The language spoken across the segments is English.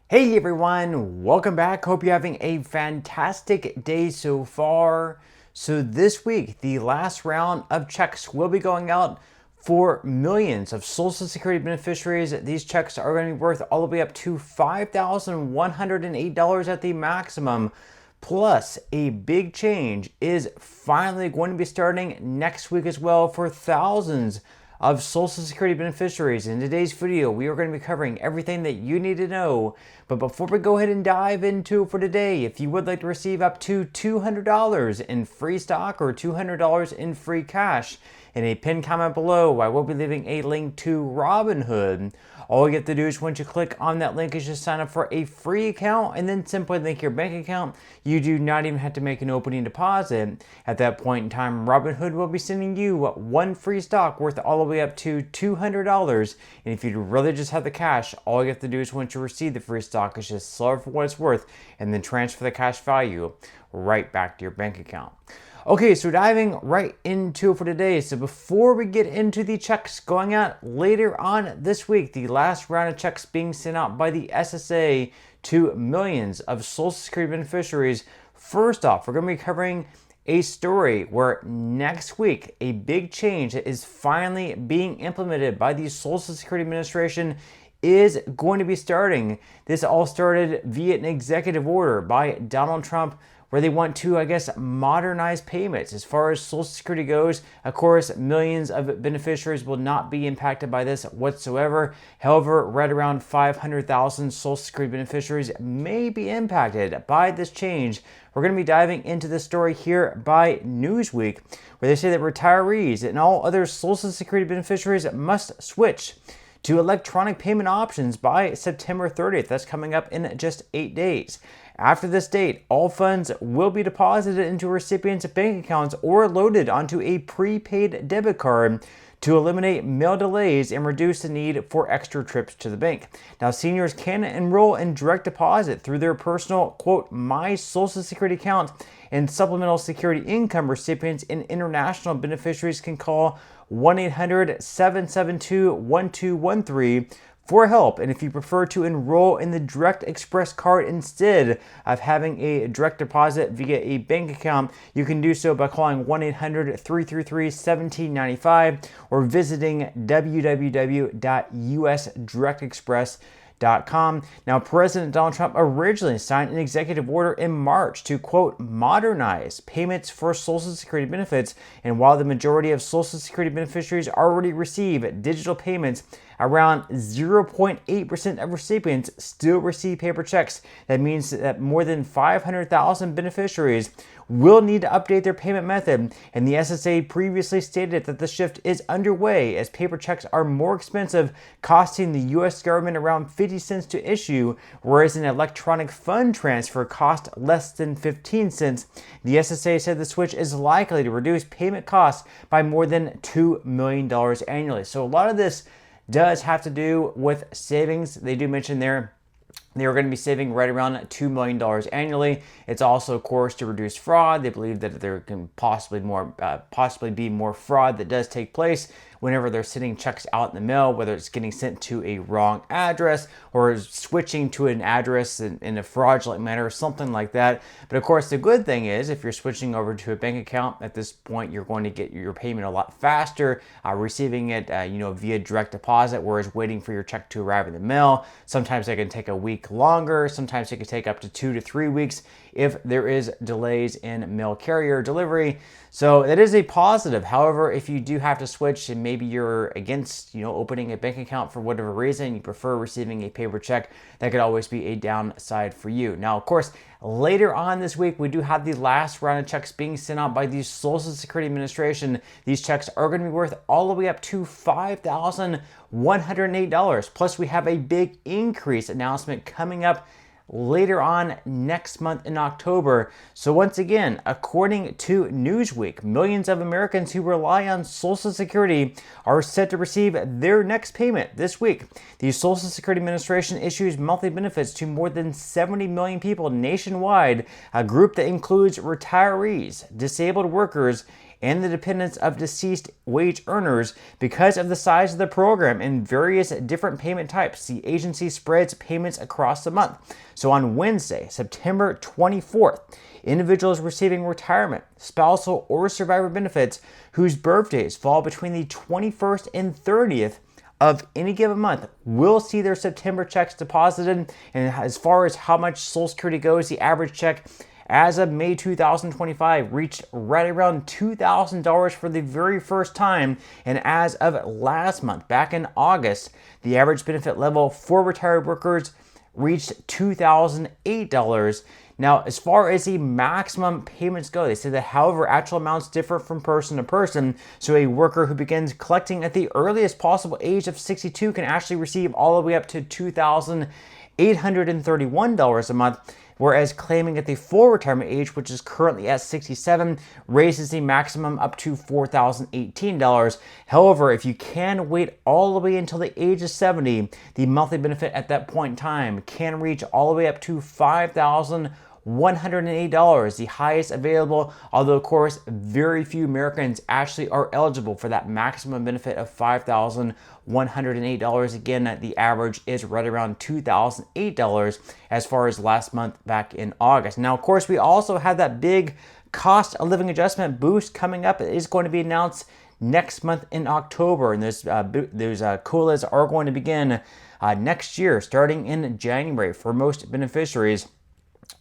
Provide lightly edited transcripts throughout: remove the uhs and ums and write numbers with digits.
Hey everyone, welcome back. Hope you're having a fantastic day so far. So this week, the last round of checks will be going out for millions of Social Security beneficiaries. These checks are going to be worth all the way up to $5,108 at the maximum. Plus, a big change is finally going to be starting next week as well for thousands of Social Security beneficiaries. In today's video, we are going to be covering everything that you need to know. But before we go ahead and dive into it for today, if you would like to receive up to $200 in free stock or $200 in free cash, in a pinned comment below, I will be leaving a link to Robinhood. All you have to do is once you click on that link is just sign up for a free account and then simply link your bank account. You do not even have to make an opening deposit. At that point in time, Robinhood will be sending you one free stock worth all the way up to $200. And if you really just have the cash, all you have to do is once you receive the free stock is just sell it for what it's worth and then transfer the cash value right back to your bank account. Okay, so diving right into it for today. So before we get into the checks going out later on this week, the last round of checks being sent out by the SSA to millions of Social Security beneficiaries. First off, we're going to be covering a story where next week a big change is finally being implemented by the Social Security Administration is going to be starting. This all started via an executive order by Donald Trump, where they want to, modernize payments. As far as Social Security goes, of course, millions of beneficiaries will not be impacted by this whatsoever. However, right around 500,000 Social Security beneficiaries may be impacted by this change. We're going to be diving into this story here by Newsweek, where they say that retirees and all other Social Security beneficiaries must switch to electronic payment options by September 30th. That's coming up in just 8 days. After this date, all funds will be deposited into recipients' bank accounts or loaded onto a prepaid debit card to eliminate mail delays and reduce the need for extra trips to the bank. Now, seniors can enroll in direct deposit through their personal, quote, My Social Security account, and supplemental security income recipients and international beneficiaries can call 1-800-772-1213 for help. And if you prefer to enroll in the Direct Express card instead of having a direct deposit via a bank account, you can do so by calling 1-800-333-1795 or visiting www.usdirectexpress.com. Now, President Donald Trump originally signed an executive order in March to, quote, modernize payments for Social Security benefits. And while the majority of Social Security beneficiaries already receive digital payments, around 0.8% of recipients still receive paper checks. That means that more than 500,000 beneficiaries will need to update their payment method. And the SSA previously stated that the shift is underway as paper checks are more expensive, costing the U.S. government around 50 cents to issue, whereas an electronic fund transfer costs less than 15 cents. The SSA said the switch is likely to reduce payment costs by more than $2 million annually. So a lot of this does have to do with savings. They do mention there they are going to be saving right around $2 million annually. It's also, of course, to reduce fraud. They believe that there can possibly be more fraud that does take place whenever they're sending checks out in the mail, whether it's getting sent to a wrong address or switching to an address in a fraudulent manner or something like that. But of course, the good thing is if you're switching over to a bank account at this point, you're going to get your payment a lot faster, receiving it via direct deposit, whereas waiting for your check to arrive in the mail. Sometimes it can take a week longer. Sometimes it could take up to 2 to 3 weeks if there is delays in mail carrier delivery. So it is a positive. However, if you do have to switch and maybe you're against, opening a bank account for whatever reason, you prefer receiving a paper check, that could always be a downside for you. Now, of course, later on this week, we do have the last round of checks being sent out by the Social Security Administration. These checks are going to be worth all the way up to $5,108. Plus, we have a big increase announcement coming up later on next month in October. So once again, according to Newsweek, millions of Americans who rely on Social Security are set to receive their next payment this week. The Social Security Administration issues monthly benefits to more than 70 million people nationwide, a group that includes retirees, disabled workers, and the dependence of deceased wage earners because of the size of the program and various different payment types. The agency spreads payments across the month. So on Wednesday, September 24th, individuals receiving retirement, spousal, or survivor benefits whose birthdays fall between the 21st and 30th of any given month will see their September checks deposited. And as far as how much Social Security goes, the average check as of May 2025 reached right around $2,000 for the very first time. And as of last month, back in August, the average benefit level for retired workers reached $2,008. Now, as far as the maximum payments go, they say that however, actual amounts differ from person to person. So a worker who begins collecting at the earliest possible age of 62 can actually receive all the way up to $2,831 a month, whereas claiming at the full retirement age, which is currently at 67, raises the maximum up to $4,018. However, if you can wait all the way until the age of 70, the monthly benefit at that point in time can reach all the way up to $5,108, the highest available, although of course very few Americans actually are eligible for that maximum benefit of $5,108. Again, the average is right around $2,008 as far as last month back in August. Now, of course, we also have that big cost of living adjustment boost coming up. It is going to be announced next month in October, and those COLAs are going to begin next year, starting in January for most beneficiaries.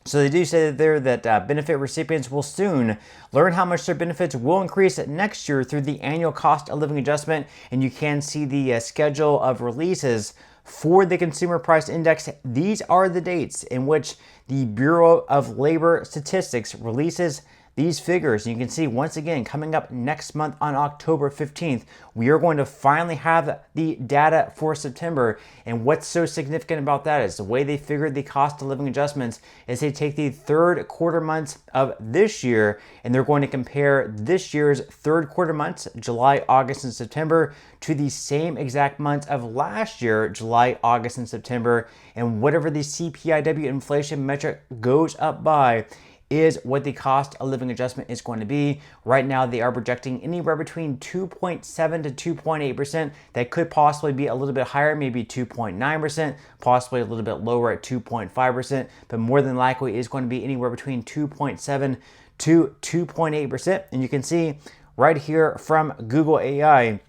So they do say there that benefit recipients will soon learn how much their benefits will increase next year through the annual cost of living adjustment, and you can see the schedule of releases for the Consumer Price Index. These are the dates in which the Bureau of Labor Statistics releases these figures. And you can see once again coming up next month on October 15th, we are going to finally have the data for September. And what's so significant about that is the way they figured the cost of living adjustments is they take the third quarter months of this year and they're going to compare this year's third quarter months, July, August, and September, to the same exact months of last year, July, August, and September. And whatever the CPIW inflation metric goes up by is what the cost of living adjustment is going to be. Right now, they are projecting anywhere between 2.7 to 2.8%. That could possibly be a little bit higher, maybe 2.9%, possibly a little bit lower at 2.5%, but more than likely is going to be anywhere between 2.7 to 2.8%. And you can see right here from Google AI,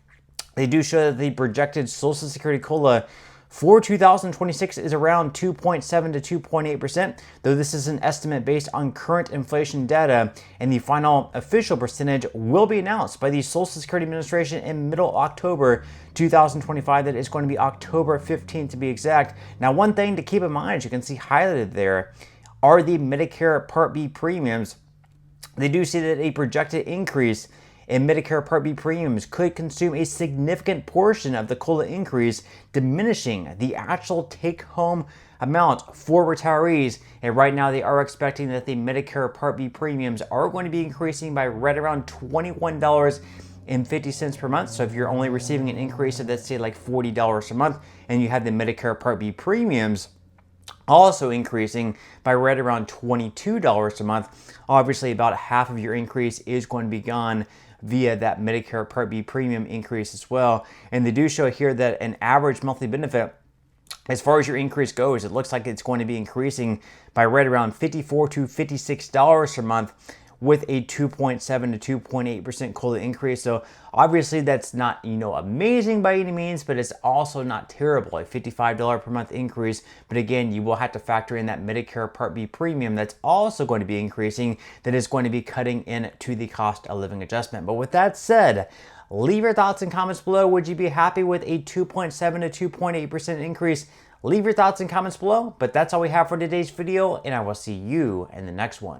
they do show that the projected Social Security COLA for 2026 is around 2.7 to 2.8%, though this is an estimate based on current inflation data, and the final official percentage will be announced by the Social Security Administration in middle October 2025. That is going to be October 15th to be exact. Now, one thing to keep in mind, as you can see highlighted there, are the Medicare Part B premiums. They do see that a projected increase in Medicare Part B premiums could consume a significant portion of the COLA increase, diminishing the actual take-home amount for retirees. And right now they are expecting that the Medicare Part B premiums are going to be increasing by right around $21.50 per month. So if you're only receiving an increase of, let's say, like $40 a month, and you have the Medicare Part B premiums also increasing by right around $22 a month, obviously about half of your increase is going to be gone via that Medicare Part B premium increase as well. And they do show here that an average monthly benefit, as far as your increase goes, it looks like it's going to be increasing by right around $54 to $56 per month, with a 2.7 to 2.8% COLA increase. So obviously that's not, amazing by any means, but it's also not terrible, a $55 per month increase. But again, you will have to factor in that Medicare Part B premium that's also going to be increasing, that is going to be cutting into the cost of living adjustment. But with that said, leave your thoughts and comments below. Would you be happy with a 2.7 to 2.8% increase? Leave your thoughts and comments below. But that's all we have for today's video, and I will see you in the next one.